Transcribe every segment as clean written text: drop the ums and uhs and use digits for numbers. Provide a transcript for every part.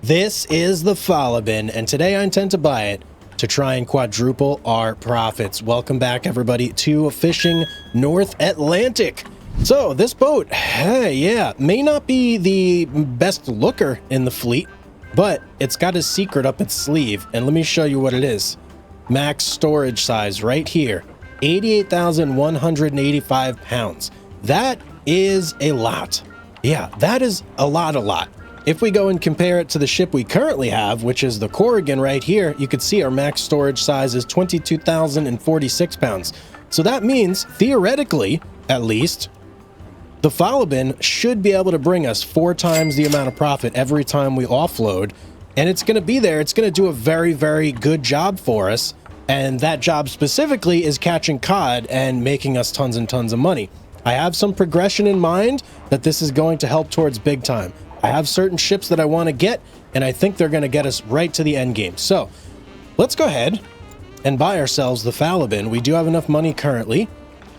This is the Falabin, and today I intend to buy it to try and quadruple our profits. Welcome back, everybody, to Fishing North Atlantic. So this boat, hey, yeah, may not be the best looker in the fleet, but it's got a secret up its sleeve, and let me show you what it is. Max storage size right here, 88,185 pounds. That is a lot. Yeah, that is a lot. If we go and compare it to the ship we currently have, which is the Corrigan right here, you can see our max storage size is 22,046 pounds. So that means, theoretically, at least, the Falabin should be able to bring us 4 times the amount of profit every time we offload. And it's going to be there. It's going to do a very, very good job for us. And that job specifically is catching cod and making us tons and tons of money. I have some progression in mind that this is going to help towards big time. I have certain ships that I want to get, and I think they're going to get us right to the end game. So let's go ahead and buy ourselves the Falabin. We do have enough money currently,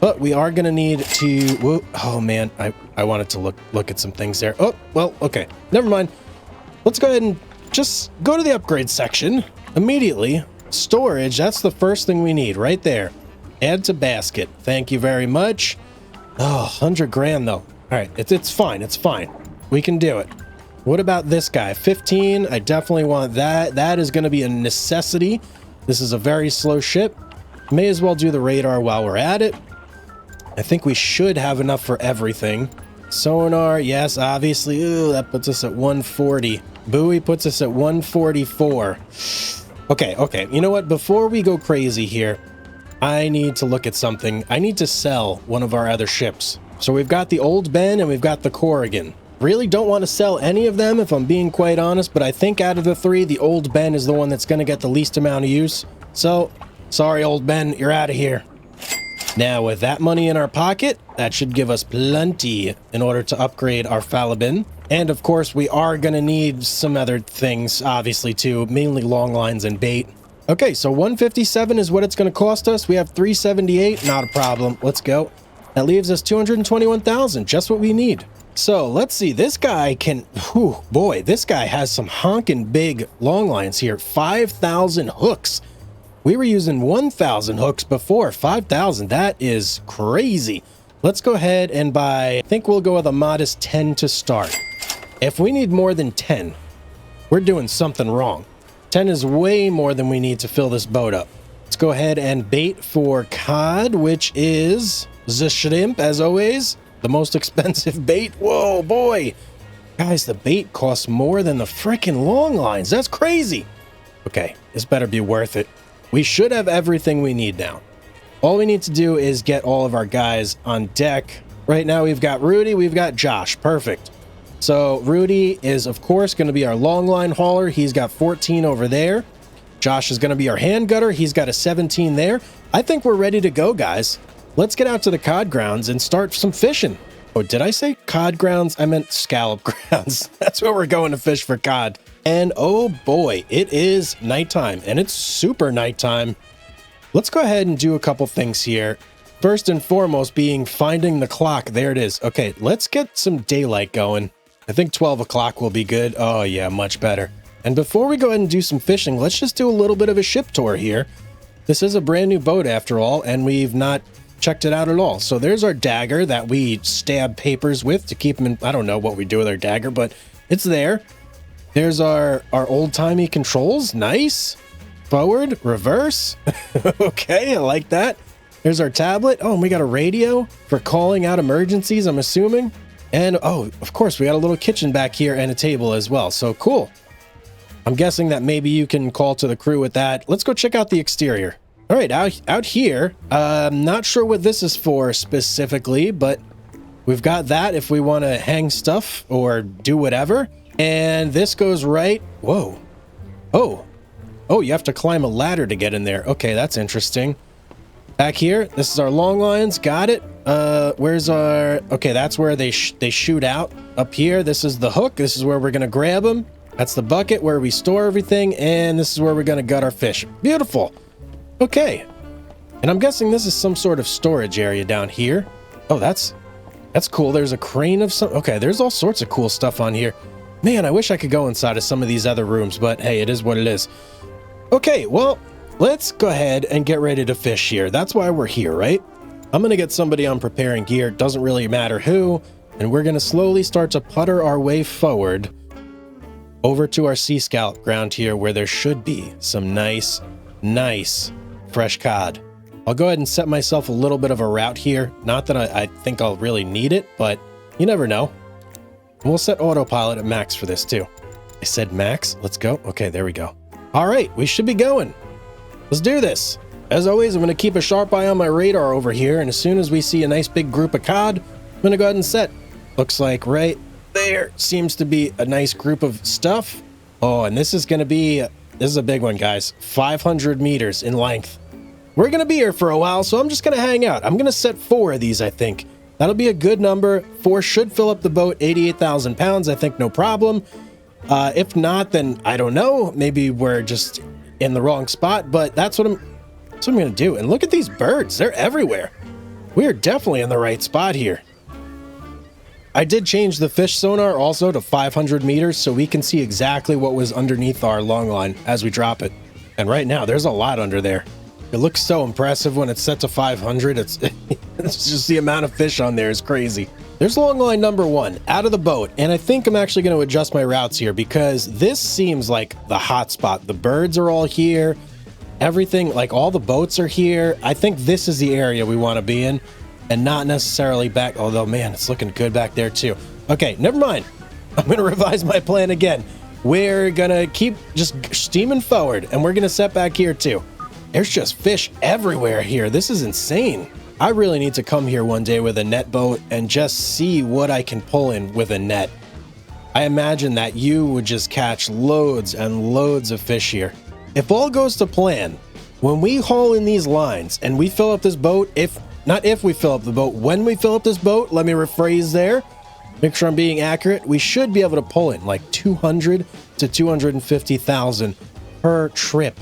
but we are going to need to... Oh, man, I wanted to look at some things there. Oh, well, okay. Never mind. Let's go ahead and just go to the upgrade section immediately. Storage, that's the first thing we need right there. Add to basket. Thank you very much. Oh, 100 grand, though. All right, it's fine. It's fine. We can do it. What about this guy? 15. I definitely want that. That is going to be a necessity. This is a very slow ship. May as well do the radar while we're at it. I think we should have enough for everything. Sonar, yes, obviously. Ooh, that puts us at 140. Buoy puts us at 144. Okay. You know what? Before we go crazy here, I need to look at something. I need to sell one of our other ships. So we've got the Old Ben and we've got the Corrigan. Really don't want to sell any of them if I'm being quite honest, but I think out of the 3, the Old Ben is the one that's going to get the least amount of use. So, sorry, Old Ben, you're out of here. Now, with that money in our pocket, that should give us plenty in order to upgrade our Falabin. And of course, we are going to need some other things, obviously, too, mainly long lines and bait. Okay, so 157 is what it's going to cost us. We have 378, not a problem. Let's go. That leaves us 221,000, just what we need. So let's see, this guy can, boy, this guy has some honking big long lines here. 5,000 hooks. We were using 1,000 hooks before. 5,000, that is crazy. Let's go ahead and buy, I think we'll go with a modest 10 to start. If we need more than 10, we're doing something wrong. 10 is way more than we need to fill this boat up. Let's go ahead and bait for cod, which is the shrimp, as always. The most expensive bait. Whoa, boy. Guys, the bait costs more than the freaking long lines. That's crazy. Okay, this better be worth it. We should have everything we need now. All we need to do is get all of our guys on deck. Right now, we've got Rudy, we've got Josh. Perfect. So Rudy is, of course, going to be our long line hauler. He's got 14 over there. Josh is going to be our hand gutter. He's got a 17 there. I think we're ready to go, guys. Let's get out to the cod grounds and start some fishing. Oh, did I say cod grounds? I meant scallop grounds. That's where we're going to fish for cod. And oh boy, it is nighttime, and it's super nighttime. Let's go ahead and do a couple things here. First and foremost being finding the clock. There it is. Okay, let's get some daylight going. I think 12 o'clock will be good. Oh yeah, much better. And before we go ahead and do some fishing, let's just do a little bit of a ship tour here. This is a brand new boat after all, and we've not checked it out at all. So there's our dagger that we stab papers with to keep them in. I don't know what we do with our dagger, but it's there. There's our old-timey controls. Nice. Forward, reverse. Okay, I like that. There's our tablet. Oh, and we got a radio for calling out emergencies, I'm assuming. And oh, of course, we got a little kitchen back here and a table as well. So cool. I'm guessing that maybe you can call to the crew with that. Let's go check out the exterior. All right, out here, I'm not sure what this is for specifically, but we've got that if we want to hang stuff or do whatever. And this goes right. Whoa. Oh, you have to climb a ladder to get in there. Okay, that's interesting. Back here, this is our long lines. Got it. Where's our... Okay, that's where they shoot out. Up here, this is the hook. This is where we're going to grab them. That's the bucket where we store everything. And this is where we're going to gut our fish. Beautiful. Okay, and I'm guessing this is some sort of storage area down here. Oh, that's cool. There's a crane of some... Okay, there's all sorts of cool stuff on here. Man, I wish I could go inside of some of these other rooms, but hey, it is what it is. Okay, well, let's go ahead and get ready to fish here. That's why we're here, right? I'm going to get somebody on preparing gear. It doesn't really matter who. And we're going to slowly start to putter our way forward over to our Sea Scout ground here, where there should be some nice fresh cod. I'll go ahead and set myself a little bit of a route here. Not that I think I'll really need it, but you never know. We'll set autopilot at max for this too. I said max. Let's go. Okay, there we go. All right, we should be going. Let's do this. As always, I'm going to keep a sharp eye on my radar over here, and as soon as we see a nice big group of cod, I'm going to go ahead and set. Looks like right there seems to be a nice group of stuff. Oh, and this is going to be, this is a big one, guys. 500 meters in length. We're going to be here for a while, so I'm just going to hang out. I'm going to set 4 of these, I think. That'll be a good number. 4 should fill up the boat, 88,000 pounds, I think, no problem. If not, then I don't know. Maybe we're just in the wrong spot, but that's what I'm going to do. And look at these birds. They're everywhere. We are definitely in the right spot here. I did change the fish sonar also to 500 meters so we can see exactly what was underneath our long line as we drop it. And right now, there's a lot under there. It looks so impressive when it's set to 500. It's just the amount of fish on there is crazy. There's long line number 1 out of the boat. And I think I'm actually going to adjust my routes here because this seems like the hot spot. The birds are all here. Everything, like all the boats are here. I think this is the area we want to be in and not necessarily back. Although, man, it's looking good back there too. Okay, never mind. I'm going to revise my plan again. We're going to keep just steaming forward and we're going to set back here too. There's just fish everywhere here. This is insane. I really need to come here one day with a net boat and just see what I can pull in with a net. I imagine that you would just catch loads and loads of fish here. If all goes to plan, when we haul in these lines and we fill up this boat, not if we fill up the boat, when we fill up this boat, let me rephrase there, make sure I'm being accurate, we should be able to pull in like 200 to 250,000 per trip.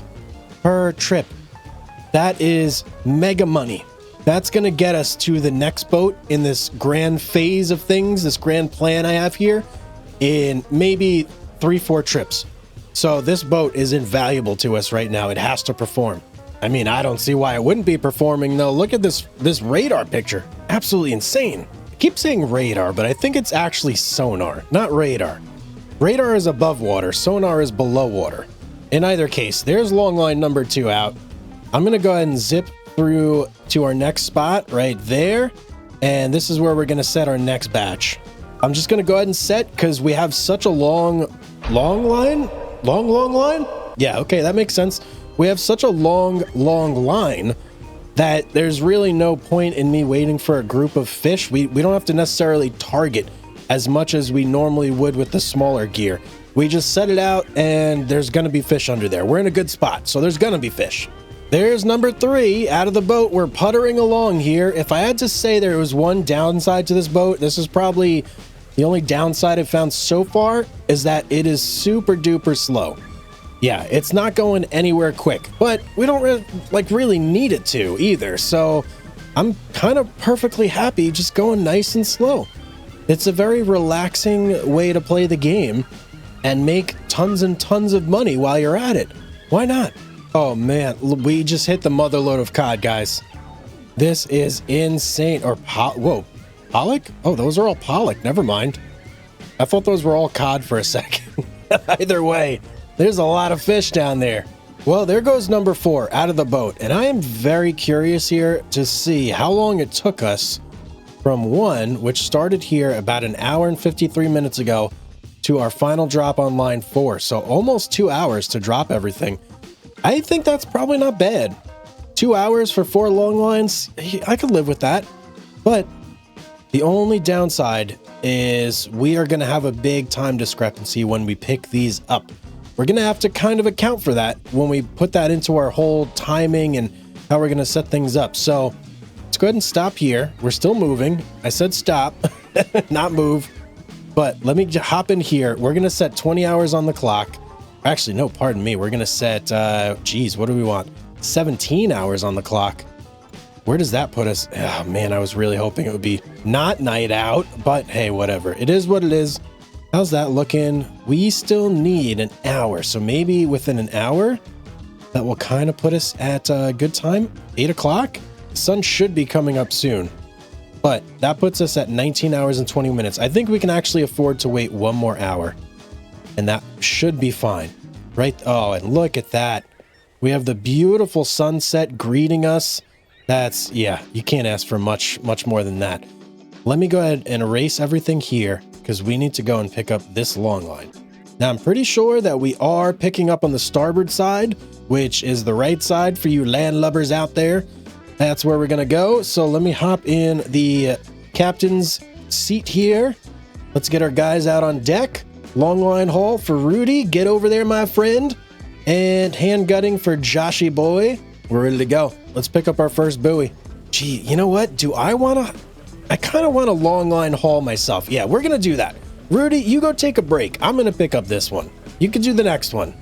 That is mega money. That's going to get us to the next boat in this grand phase of things, this grand plan I have here, in maybe 3-4 trips. So this boat is invaluable to us right now. It has to perform. I mean, I don't see why it wouldn't be performing, though. Look at this radar picture. Absolutely insane. I keep saying radar, but I think it's actually sonar, not radar. Radar is above water. Sonar is below water. In either case, there's long line number 2 out. I'm going to go ahead and zip through to our next spot right there. And this is where we're going to set our next batch. I'm just going to go ahead and set because we have such a long line. Long line? Yeah, okay, that makes sense. We have such a long line that there's really no point in me waiting for a group of fish. We don't have to necessarily target as much as we normally would with the smaller gear. We just set it out and there's going to be fish under there. We're in a good spot, so there's going to be fish. There's number 3 out of the boat. We're puttering along here. If I had to say there was one downside to this boat, this is probably the only downside I've found so far, is that it is super duper slow. Yeah, it's not going anywhere quick, but we don't really need it to either. So I'm kind of perfectly happy just going nice and slow. It's a very relaxing way to play the game and make tons and tons of money while you're at it. Why not? Oh man, we just hit the motherload of cod, guys. This is insane. Or whoa, pollock? Oh, those are all pollock. Never mind. I thought those were all cod for a second. Either way, there's a lot of fish down there. Well, there goes number 4 out of the boat. And I am very curious here to see how long it took us from 1, which started here about an hour and 53 minutes ago, to our final drop on line 4. So almost 2 hours to drop everything. I think that's probably not bad. 2 hours for 4 long lines, I could live with that. But the only downside is we are going to have a big time discrepancy when we pick these up. We're going to have to kind of account for that when we put that into our whole timing and how we're going to set things up. So let's go ahead and stop here. We're still moving. I said stop, not move. But let me hop in here. We're going to set 20 hours on the clock. Actually, no, pardon me. We're going to set, what do we want? 17 hours on the clock. Where does that put us? Oh, man, I was really hoping it would be not night out, but hey, whatever. It is what it is. How's that looking? We still need an hour. So maybe within an hour, that will kind of put us at a good time. 8 o'clock? The sun should be coming up soon. But that puts us at 19 hours and 20 minutes. I think we can actually afford to wait one more hour. And that should be fine. Right? Oh, and look at that. We have the beautiful sunset greeting us. That's, yeah, you can't ask for much more than that. Let me go ahead and erase everything here because we need to go and pick up this long line. Now, I'm pretty sure that we are picking up on the starboard side, which is the right side for you landlubbers out there. That's where we're going to go. So let me hop in the captain's seat here. Let's get our guys out on deck. Long line haul for Rudy. Get over there, my friend. And hand gutting for Joshy boy. We're ready to go. Let's pick up our first buoy. Gee, you know what? I kind of want a long line haul myself. Yeah, we're going to do that. Rudy, you go take a break. I'm going to pick up this one. You can do the next one.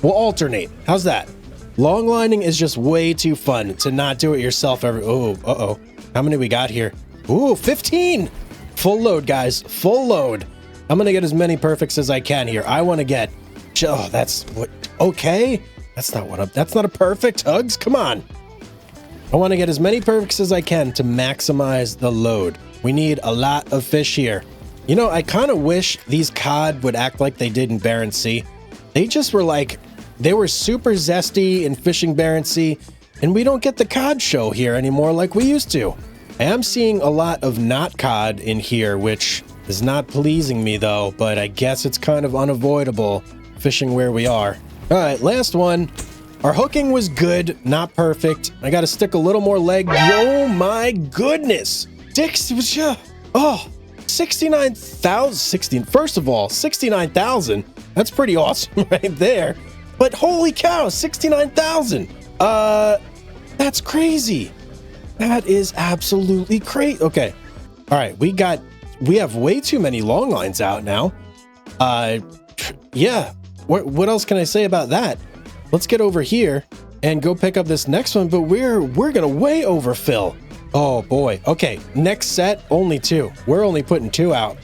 We'll alternate. How's that? Long lining is just way too fun to not do it yourself every... Oh, uh-oh. How many we got here? Ooh, 15! Full load, guys. Full load. I'm going to get as many perfects as I can here. I want to get... Oh, that's... what? Okay. That's not a perfect, Hugz. Come on. I want to get as many perfects as I can to maximize the load. We need a lot of fish here. You know, I kind of wish these cod would act like they did in Barents Sea. They just were like... They were super zesty in fishing Barents Sea, and we don't get the cod show here anymore like we used to. I am seeing a lot of not cod in here, which is not pleasing me though, but I guess it's kind of unavoidable fishing where we are. All right, last one. Our hooking was good, not perfect. I got to stick a little more leg. Oh my goodness. Dix, oh, 69,000. First of all, 69,000. That's pretty awesome right there. But holy cow, 69,000. That's crazy. That is absolutely crazy. Okay. All right. We have way too many long lines out now. Yeah. What else can I say about that? Let's get over here and go pick up this next one, but we're going to way overfill. Oh boy. Okay. Next set, only 2. We're only putting 2 out.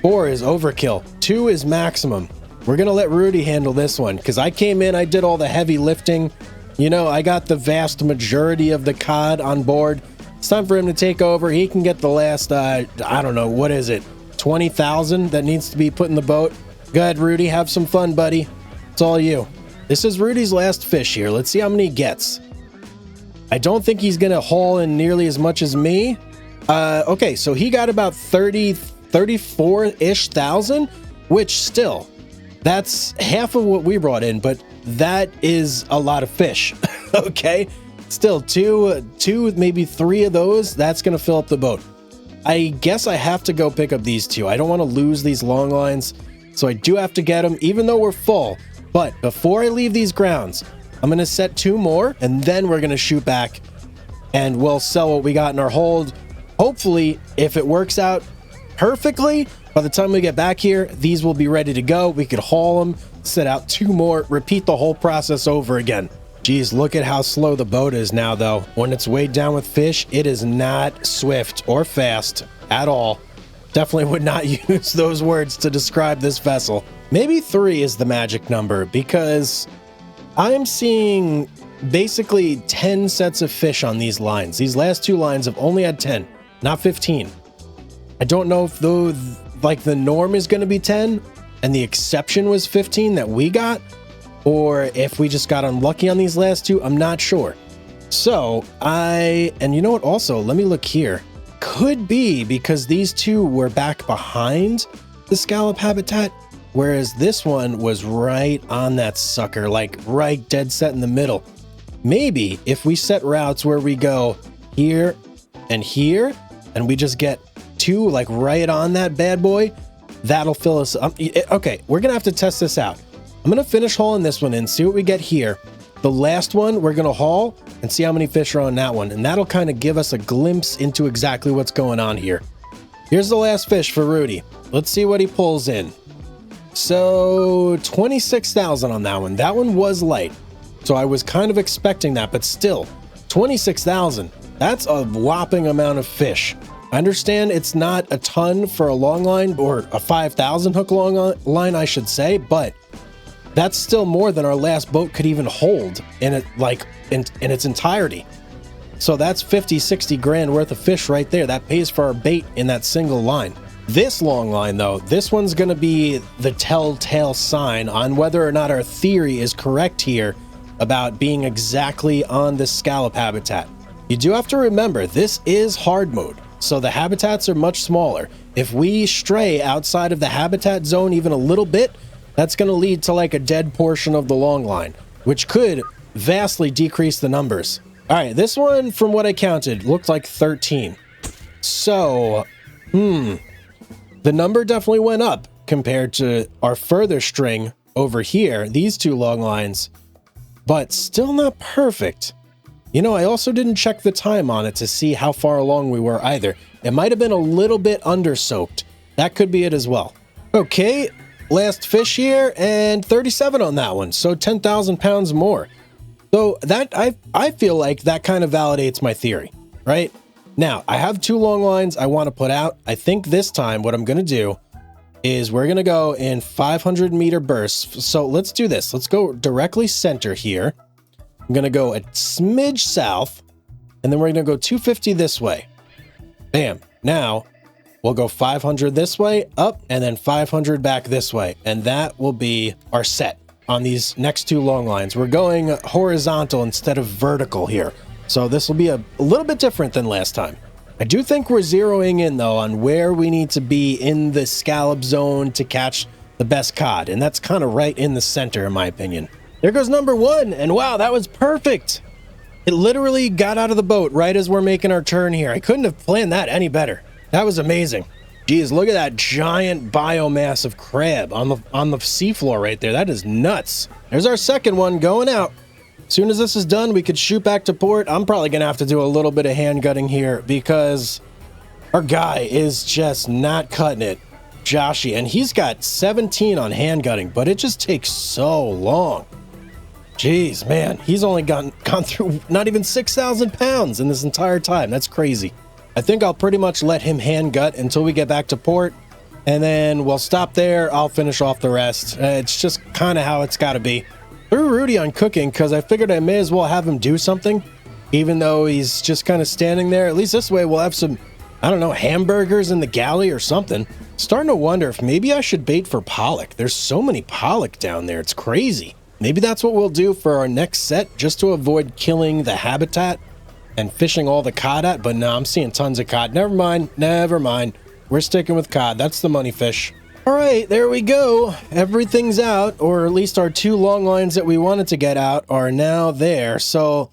4 is overkill. 2 is maximum. We're going to let Rudy handle this one because I came in, I did all the heavy lifting. You know, I got the vast majority of the cod on board. It's time for him to take over. He can get the last, I don't know, what is it? 20,000 that needs to be put in the boat. Go ahead, Rudy. Have some fun, buddy. It's all you. This is Rudy's last fish here. Let's see how many he gets. I don't think he's going to haul in nearly as much as me. Okay, so he got about 34-ish thousand, which still... That's half of what we brought in, but that is a lot of fish. Okay, still two, maybe 3 of those. That's going to fill up the boat. I guess I have to go pick up these 2. I don't want to lose these long lines, so I do have to get them, even though we're full. But before I leave these grounds, I'm going to set 2 more, and then we're going to shoot back, and we'll sell what we got in our hold. Hopefully, if it works out perfectly, by the time we get back here, these will be ready to go. We could haul them, set out 2 more, repeat the whole process over again. Geez, look at how slow the boat is now, though. When it's weighed down with fish, it is not swift or fast at all. Definitely would not use those words to describe this vessel. Maybe 3 is the magic number because I'm seeing basically 10 sets of fish on these lines. These last 2 lines have only had 10, not 15. I don't know if those... like the norm is going to be 10 and the exception was 15 that we got, or if we just got unlucky on these last 2, I'm not sure. So and you know what, also let me look here. Could be because these 2 were back behind the scallop habitat, whereas this one was right on that sucker, like right dead set in the middle. Maybe if we set routes where we go here and we just get 2 like right on that bad boy, that'll fill us up. Okay, we're gonna have to test this out. I'm gonna finish hauling this one in, see what we get here. The last one we're gonna haul and see how many fish are on that one, and that'll kind of give us a glimpse into exactly what's going on here. Here's the last fish for Rudy. Let's see what he pulls in. So 26,000 on that one. That one was light, so I was kind of expecting that, but still 26,000. That's a whopping amount of fish. I understand it's not a ton for a long line, or a 5,000 hook long line, I should say, but that's still more than our last boat could even hold in it, like in its entirety. So that's 50, 60 grand worth of fish right there. That pays for our bait in that single line. This long line though, this one's gonna be the telltale sign on whether or not our theory is correct here about being exactly on the scallop habitat. You do have to remember, this is hard mode, so the habitats are much smaller. If we stray outside of the habitat zone even a little bit, that's gonna lead to like a dead portion of the long line, which could vastly decrease the numbers. All right, this one, from what I counted, looked like 13. So, the number definitely went up compared to our further string over here, these two long lines, but still not perfect. You know, I also didn't check the time on it to see how far along we were either. It might have been a little bit under soaked. That could be it as well. Okay, last fish here, and 37 on that one, so 10,000 pounds more. So that, I feel like that kind of validates my theory, right? Now, I have two long lines I want to put out. I think this time what I'm going to do is we're going to go in 500 meter bursts. So let's do this. Let's go directly center here. I'm going to go a smidge south, and then we're going to go 250 this way. Bam. Now, we'll go 500 this way, up, and then 500 back this way. And that will be our set on these next two long lines. We're going horizontal instead of vertical here. So this will be a little bit different than last time. I do think we're zeroing in though on where we need to be in the scallop zone to catch the best cod. And that's kind of right in the center in my opinion. There goes number one. And wow, that was perfect. It literally got out of the boat right as we're making our turn here. I couldn't have planned that any better. That was amazing. Geez, look at that giant biomass of crab on the seafloor right there. That is nuts. There's our second one going out. As soon as this is done, we could shoot back to port. I'm probably going to have to do a little bit of hand gutting here because our guy is just not cutting it. Joshy, and he's got 17 on hand gutting, but it just takes so long. Jeez, man, he's only gone through not even 6,000 pounds in this entire time. That's crazy. I think I'll pretty much let him hand gut until we get back to port, and then we'll stop there. I'll finish off the rest. It's just kind of how it's got to be. Threw Rudy on cooking because I figured I may as well have him do something, even though he's just kind of standing there. At least this way we'll have some, I don't know, hamburgers in the galley or something. Starting to wonder if maybe I should bait for pollock. There's so many pollock down there. It's crazy. Maybe that's what we'll do for our next set, just to avoid killing the habitat and fishing all the cod at. But no, I'm seeing tons of cod. Never mind. We're sticking with cod. That's the money fish. All right, there we go. Everything's out, or at least our two long lines that we wanted to get out are now there. So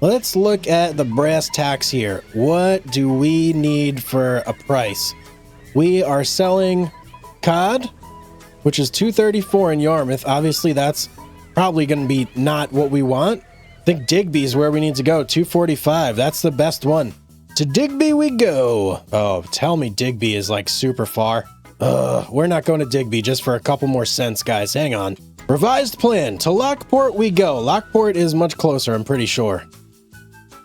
let's look at the brass tacks here. What do we need for a price? We are selling cod, which is $234 in Yarmouth. Obviously, that's probably going to be not what we want. I think Digby is where we need to go. $245. That's the best one. To Digby we go. Oh, tell me Digby is like super far. We're not going to Digby just for a couple more cents, guys. Hang on. Revised plan. To Lockport we go. Lockport is much closer, I'm pretty sure.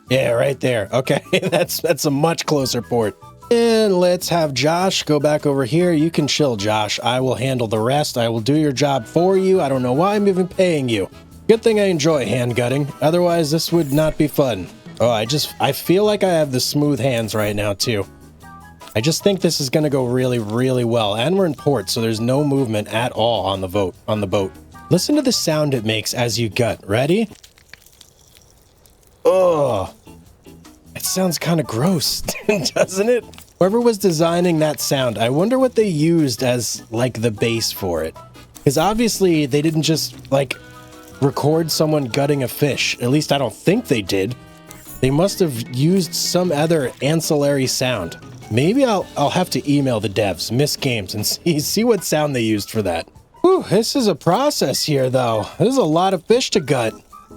Yeah, right there. Okay, that's a much closer port. And let's have Josh go back over here. You can chill, Josh. I will handle the rest. I will do your job for you. I don't know why I'm even paying you. Good thing I enjoy hand gutting. Otherwise, this would not be fun. Oh, I feel like I have the smooth hands right now, too. I just think this is going to go really, really well. And we're in port, so there's no movement at all on the boat. Listen to the sound it makes as you gut. Ready? Oh, it sounds kind of gross, doesn't it? Whoever was designing that sound, I wonder what they used as, like, the base for it. Because obviously, they didn't just, like, record someone gutting a fish. At least I don't think they did. They must have used some other ancillary sound. Maybe I'll have to email the devs, Miss Games, and see what sound they used for that. Whew, this is a process here, though. There's a lot of fish to gut.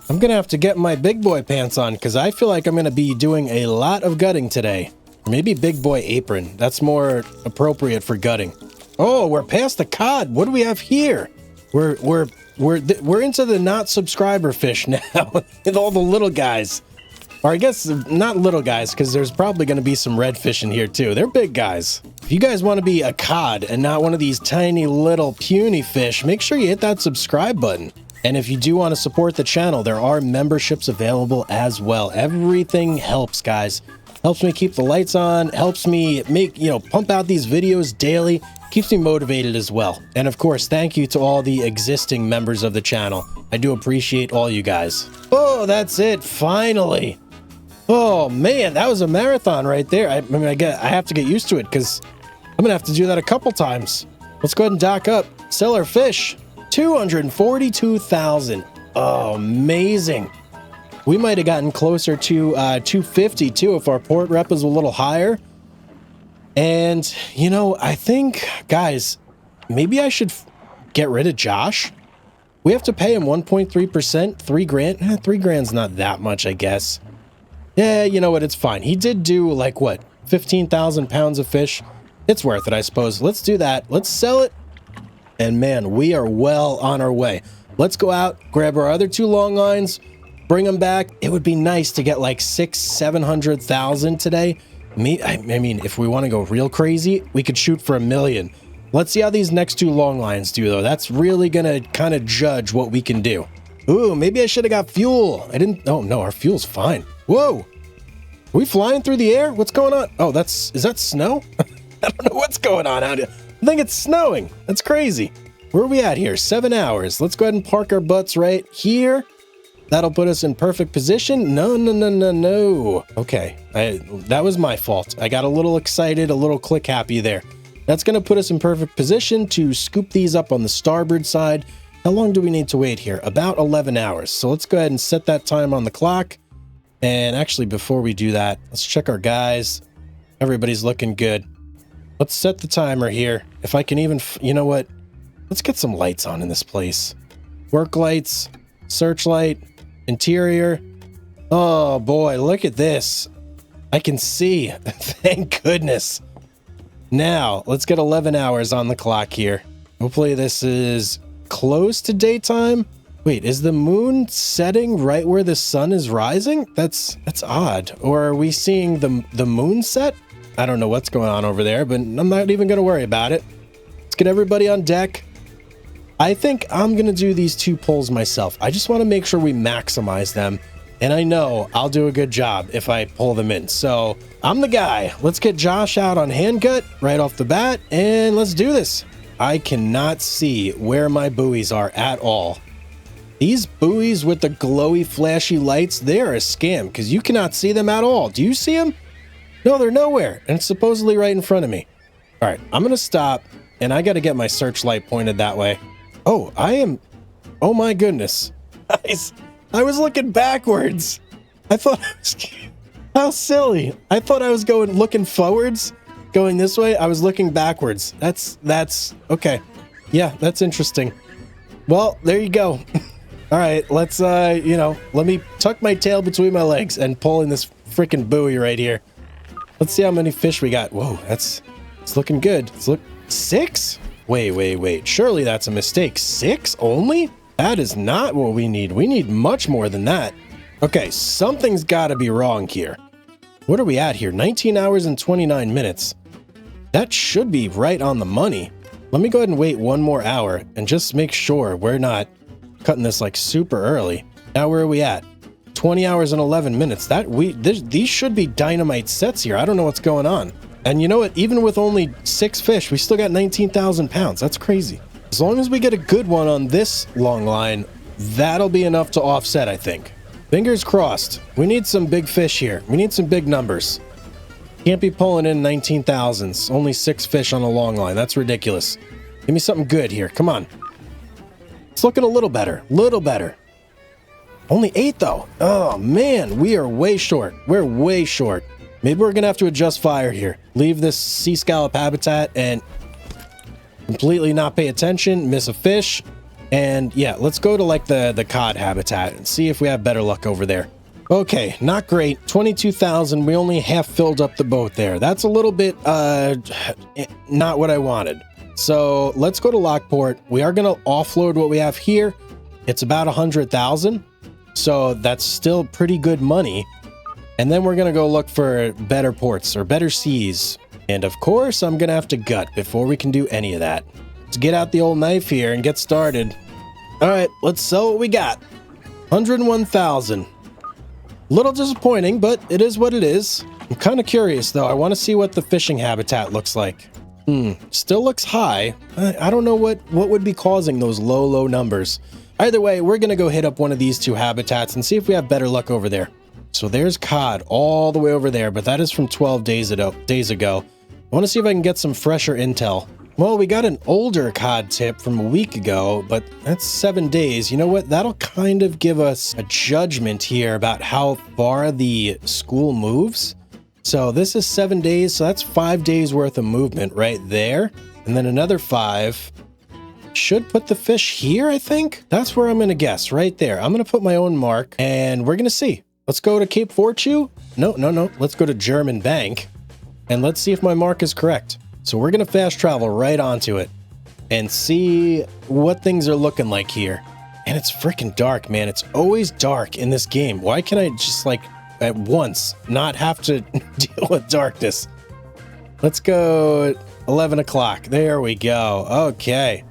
I'm gonna have to get my big boy pants on, because I feel like I'm gonna be doing a lot of gutting today. Or maybe big boy apron. That's more appropriate for gutting. Oh, we're past the cod. What do we have here? We're into the not subscriber fish now with all the little guys. Or I guess not little guys, because there's probably going to be some redfish in here too. They're big guys. If you guys want to be a cod and not one of these tiny little puny fish, make sure you hit that subscribe button. And if you do want to support the channel, there are memberships available as well. Everything helps, guys. Helps me keep the lights on, helps me make, pump out these videos daily, keeps me motivated as well. And of course, thank you to all the existing members of the channel. I do appreciate all you guys. Oh, that's it, finally. Oh man, that was a marathon right there. I have to get used to it because I'm gonna have to do that a couple times. Let's go ahead and dock up, sell our fish. 242,000. Oh, amazing. We might have gotten closer to 250 too if our port rep was a little higher. And I think, guys, maybe I should get rid of Josh. We have to pay him 1.3%, $3 grand. $3 grand's not that much, I guess. Yeah, you know what? It's fine. He did do like what, 15,000 pounds of fish. It's worth it, I suppose. Let's do that. Let's sell it. And man, we are well on our way. Let's go out, grab our other 2 long lines, bring them back. It would be nice to get like 600,000-700,000 today. I mean, if we want to go real crazy, we could shoot for $1 million. Let's see how these next 2 long lines do, though. That's really going to kind of judge what we can do. Ooh, maybe I should have got fuel. I didn't. Oh, no, our fuel's fine. Whoa. Are we flying through the air? What's going on? Oh, is that snow? I don't know what's going on out here. I think it's snowing. That's crazy. Where are we at here? 7 hours. Let's go ahead and park our butts right here. That'll put us in perfect position. No. Okay, that was my fault. I got a little excited, a little click happy there. That's going to put us in perfect position to scoop these up on the starboard side. How long do we need to wait here? About 11 hours. So let's go ahead and set that time on the clock. And actually, before we do that, let's check our guys. Everybody's looking good. Let's set the timer here. If I can even, you know what? Let's get some lights on in this place. Work lights, searchlight, interior. Oh boy, look at this. I can see. Thank goodness. Now, let's get 11 hours on the clock here. Hopefully this is close to daytime. Wait, is the moon setting right where the sun is rising? That's odd. Or are we seeing the moon set? I don't know what's going on over there, but I'm not even going to worry about it. Let's get everybody on deck. I think I'm going to do these 2 pulls myself. I just want to make sure we maximize them. And I know I'll do a good job if I pull them in. So I'm the guy. Let's get Josh out on hand gut right off the bat. And let's do this. I cannot see where my buoys are at all. These buoys with the glowy, flashy lights, they're a scam because you cannot see them at all. Do you see them? No, they're nowhere. And it's supposedly right in front of me. All right, I'm going to stop. And I got to get my searchlight pointed that way. Oh, oh my goodness. I was looking backwards. I thought I was, how silly. I thought I was looking forwards, going this way. I was looking backwards. That's okay. Yeah, that's interesting. Well, there you go. All right, let's, let me tuck my tail between my legs and pull in this freaking buoy right here. Let's see how many fish we got. Whoa, it's looking good. 6? Wait. Surely that's a mistake. 6 only? That is not what we need. We need much more than that. Okay, something's got to be wrong here. What are we at here? 19 hours and 29 minutes. That should be right on the money. Let me go ahead and wait 1 more hour and just make sure we're not cutting this like super early. Now where are we at? 20 hours and 11 minutes. These should be dynamite sets here. I don't know what's going on. And you know what? Even with only 6 fish, we still got 19,000 pounds. That's crazy. As long as we get a good one on this long line, that'll be enough to offset, I think. Fingers crossed. We need some big fish here. We need some big numbers. Can't be pulling in 19,000s. Only 6 fish on a long line. That's ridiculous. Give me something good here. Come on. It's looking a little better. Little better. Only 8 though. Oh man, we are way short. We're way short. Maybe we're gonna have to adjust fire here. Leave this sea scallop habitat and completely not pay attention, miss a fish. And yeah, let's go to like the cod habitat and see if we have better luck over there. Okay, not great. 22,000. We only half filled up the boat there. That's a little bit not what I wanted. So let's go to Lockport. We are gonna offload what we have here. It's about 100,000. So that's still pretty good money. And then we're going to go look for better ports or better seas. And of course, I'm going to have to gut before we can do any of that. Let's get out the old knife here and get started. All right, let's sell what we got. 101,000. Little disappointing, but it is what it is. I'm kind of curious, though. I want to see what the fishing habitat looks like. Still looks high. I don't know what would be causing those low numbers. Either way, we're going to go hit up one of these two habitats and see if we have better luck over there. So there's cod all the way over there, but that is from 12 days ago. I want to see if I can get some fresher intel. Well, we got an older cod tip from a week ago, but that's 7 days. You know what? That'll kind of give us a judgment here about how far the school moves. So this is 7 days, so that's 5 days worth of movement right there. And then another 5 should put the fish here, I think. That's where I'm going to guess, right there. I'm going to put my own mark, and we're going to see. Let's go to Cape Fortune. No. Let's go to German Bank, and let's see if my mark is correct. So we're going to fast travel right onto it and see what things are looking like here. And it's freaking dark, man. It's always dark in this game. Why can't I just, like, at once not have to deal with darkness? Let's go 11 o'clock. There we go. Okay.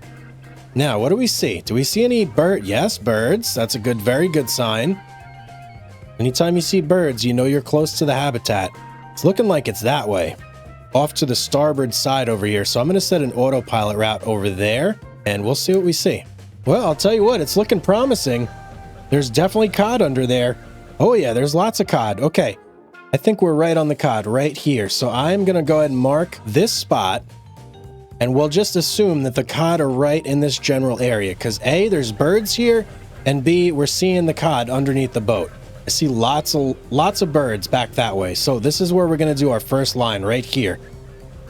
Now, what do we see? Do we see any bird? Yes, birds. That's a very good sign. Anytime you see birds, you know you're close to the habitat. It's looking like it's that way. Off to the starboard side over here. So I'm going to set an autopilot route over there, and we'll see what we see. Well, I'll tell you what, it's looking promising. There's definitely cod under there. Oh yeah, there's lots of cod. Okay, I think we're right on the cod right here. So I'm going to go ahead and mark this spot, and we'll just assume that the cod are right in this general area, because A, there's birds here, and B, we're seeing the cod underneath the boat. I see lots of birds back that way. So this is where we're going to do our first line right here.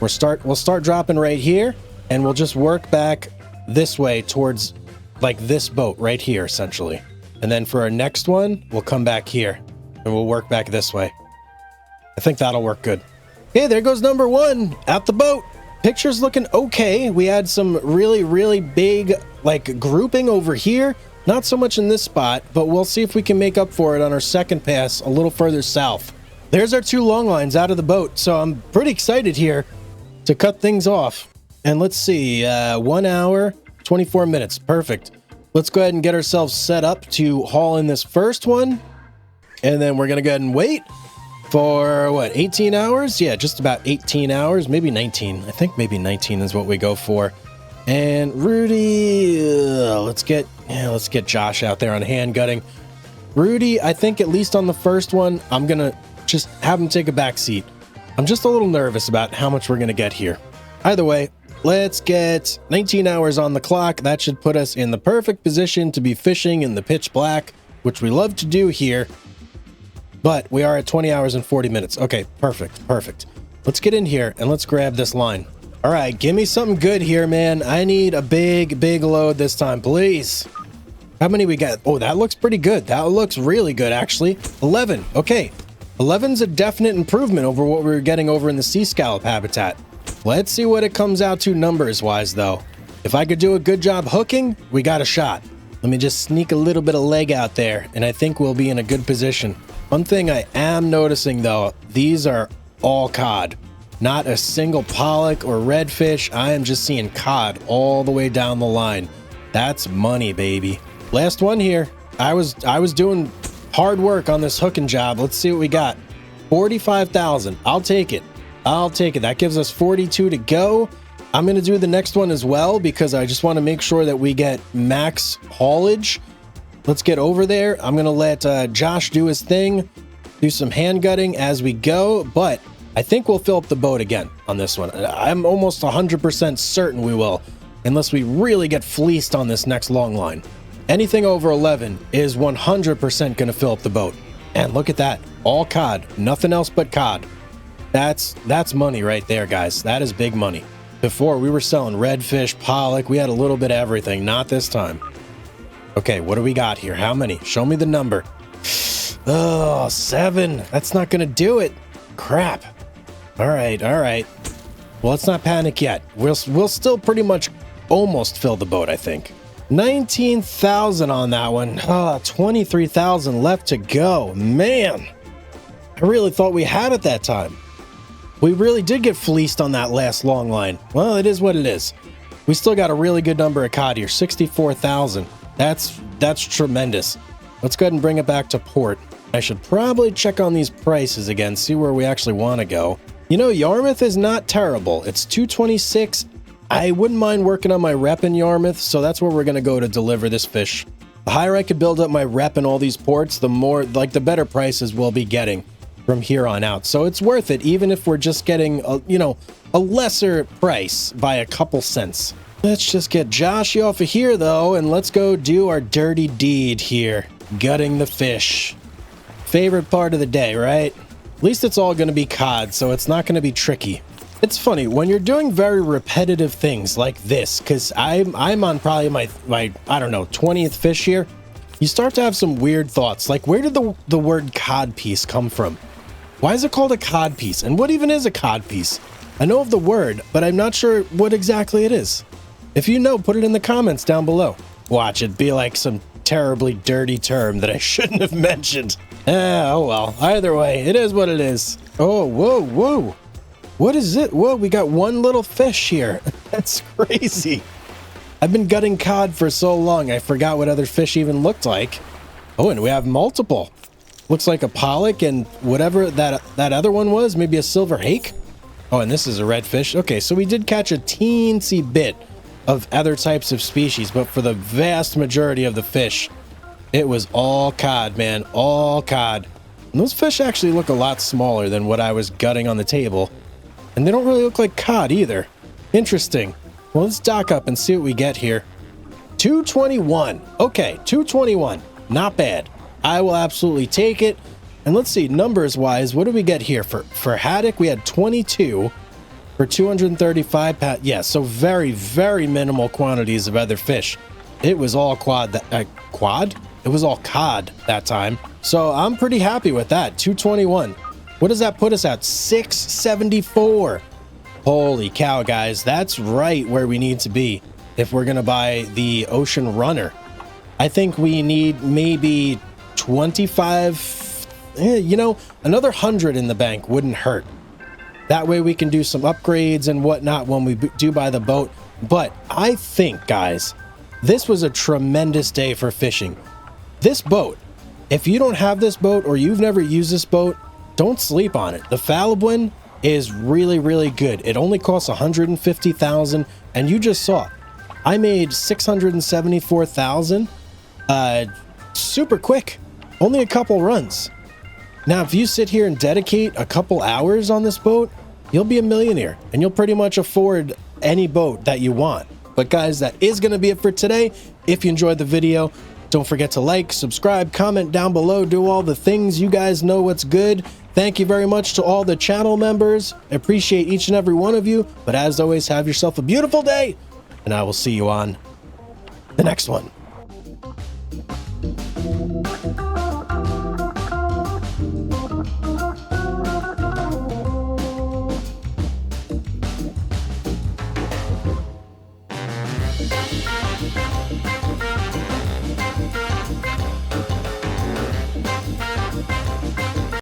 We'll start dropping right here, and we'll just work back this way towards like this boat right here, essentially. And then for our next one, we'll come back here and we'll work back this way. I think that'll work good. Okay, there goes number 1 at the boat. Picture's looking okay. We had some really big like grouping over here. Not so much in this spot, but we'll see if we can make up for it on our second pass a little further south. There's our 2 long lines out of the boat, so I'm pretty excited here to cut things off. And let's see, 1 hour, 24 minutes. Perfect. Let's go ahead and get ourselves set up to haul in this first one. And then we're going to go ahead and wait for, what, 18 hours? Yeah, just about 18 hours, maybe 19. I think maybe 19 is what we go for. And Rudy, let's get Josh out there on hand gutting. Rudy, I think at least on the first one, I'm going to just have him take a back seat. I'm just a little nervous about how much we're going to get here. Either way, let's get 19 hours on the clock. That should put us in the perfect position to be fishing in the pitch black, which we love to do here. But we are at 20 hours and 40 minutes. Okay, perfect. Let's get in here and let's grab this line. All right, give me something good here, man. I need a big load this time, please. How many we got? Oh, that looks pretty good. That looks really good, actually. 11. Okay. 11's a definite improvement over what we were getting over in the sea scallop habitat. Let's see what it comes out to numbers-wise, though. If I could do a good job hooking, we got a shot. Let me just sneak a little bit of leg out there, and I think we'll be in a good position. One thing I am noticing, though, these are all cod. Not a single pollock or redfish. I am just seeing cod all the way down the line. That's money, baby. Last one here. I was doing hard work on this hooking job. Let's see what we got. 45,000. I'll take it. That gives us 42 to go. I'm going to do the next one as well because I just want to make sure that we get max haulage. Let's get over there. I'm going to let Josh do his thing, do some hand gutting as we go, but I think we'll fill up the boat again on this one. I'm almost 100% certain we will, unless we really get fleeced on this next long line. Anything over 11 is 100% going to fill up the boat. And look at that. All cod. Nothing else but cod. That's money right there, guys. That is big money. Before, we were selling redfish, pollock. We had a little bit of everything. Not this time. Okay, what do we got here? How many? Show me the number. Oh, 7. That's not going to do it. Crap. All right. Well, let's not panic yet. We'll still pretty much almost fill the boat, I think. 19,000 on that one. 23,000 left to go. Man, I really thought we had it that time. We really did get fleeced on that last long line. Well, it is what it is. We still got a really good number of cod here, 64,000. That's tremendous. Let's go ahead and bring it back to port. I should probably check on these prices again, see where we actually want to go. You know, Yarmouth is not terrible. It's 226. I wouldn't mind working on my rep in Yarmouth, so that's where we're going to go to deliver this fish. The higher I could build up my rep in all these ports, the more, the better prices we'll be getting from here on out. So it's worth it, even if we're just getting, a lesser price by a couple cents. Let's just get Joshy off of here, though, and let's go do our dirty deed here. Gutting the fish. Favorite part of the day, right? At least it's all going to be cod, so it's not going to be tricky. It's funny, when you're doing very repetitive things like this, because I'm on probably my, I don't know, 20th fish here, you start to have some weird thoughts, like where did the word cod piece come from? Why is it called a cod piece? And what even is a cod piece? I know of the word, but I'm not sure what exactly it is. If you know, put it in the comments down below. Watch it be like some terribly dirty term that I shouldn't have mentioned. Oh well, either way, it is what it is. Oh, whoa. What is it? Whoa, we got one little fish here. That's crazy. I've been gutting cod for so long, I forgot what other fish even looked like. Oh, and we have multiple. Looks like a pollock and whatever that other one was, maybe a silver hake. Oh, and this is a redfish. Okay, so we did catch a teensy bit of other types of species, but for the vast majority of the fish, it was all cod, man, all cod. And those fish actually look a lot smaller than what I was gutting on the table. And they don't really look like cod either. Interesting. Well, let's dock up and see what we get here. 221. Okay, 221. Not bad. I will absolutely take it. And let's see, numbers-wise, what do we get here? For haddock, we had 22 for 235 pounds. Yeah, so very, very minimal quantities of other fish. It was all quad? It was all cod that time. So I'm pretty happy with that. 221. What does that put us at? 674. Holy cow, guys. That's right where we need to be if we're going to buy the Ocean Runner. I think we need maybe 25, another 100 in the bank wouldn't hurt. That way we can do some upgrades and whatnot when we do buy the boat. But I think, guys, this was a tremendous day for fishing. This boat, if you don't have this boat or you've never used this boat, don't sleep on it. The Falibwin is really, really good. It only costs $150,000, and you just saw I made $674,000 super quick. Only a couple runs. Now, if you sit here and dedicate a couple hours on this boat, you'll be a millionaire, and you'll pretty much afford any boat that you want. But guys, that is going to be it for today. If you enjoyed the video, don't forget to like, subscribe, comment down below, do all the things. You guys know what's good. Thank you very much to all the channel members. I appreciate each and every one of you. But as always, have yourself a beautiful day, and I will see you on the next one.